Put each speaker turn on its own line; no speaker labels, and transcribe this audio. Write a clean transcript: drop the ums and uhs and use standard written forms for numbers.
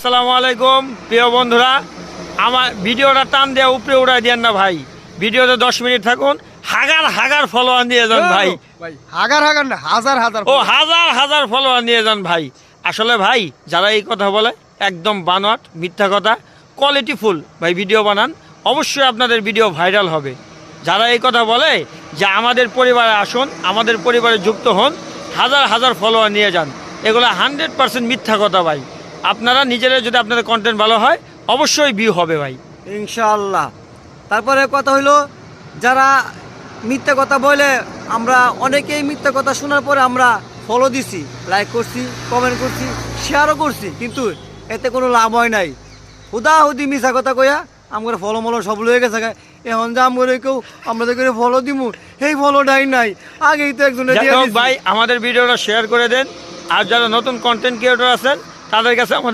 আসসালামু আলাইকুম প্রিয় বন্ধুরা, আমার ভিডিওটা টান দিয়ে উপরে উড়াই দেন না ভাই। ভিডিওতে 10 মিনিট থাকুন, হাজার হাজার ফলোয়ার নিয়ে যান ভাই।
হাজার হাজার না, হাজার হাজার।
ও হাজার হাজার ফলোয়ার নিয়ে যান ভাই। আসলে ভাই যারা এই কথা বলে একদম বানোয়াট, মিথ্যা কথা। কোয়ালিটিফুল ভাই ভিডিও বানান, অবশ্যই আপনাদের ভিডিও ভাইরাল হবে। যারা এই কথা বলে যে আমাদের পরিবারে আসুন, আমাদের পরিবারে যুক্ত হন, হাজার হাজার ফলোয়ার নিয়ে যান, এগুলো 100% মিথ্যা কথা ভাই। আপনারা নিজেরা যদি আপনাদের কন্টেন্ট ভালো হয় অবশ্যই ভিউ হবে ভাই,
ইনশাআল্লাহ। তারপরে কথা হইলো, যারা মিথ্যা কথা বলে, আমরা অনেকেই মিথ্যা কথা শোনার পরে আমরা ফলো দিছি, লাইক করছি, কমেন্ট করছি, শেয়ারও করছি, কিন্তু এতে কোনো লাভ হয় নাই। হুদাহুদি মিশা কথা কইয়া আমরা ফলো মলো সব লয়ে গেছে। এখন যে আমরা কেউ আমরা করে ফলো দিমু, এই ফলোটাই নাই। আগেই তো একজনে
যাই
দিয়ে
হোক
দিছি।
ভাই আমাদের ভিডিওটা শেয়ার করে দেন। আর যারা নতুন কন্টেন্ট ক্রিয়েটর আছেন তাদের কাছে আমাদের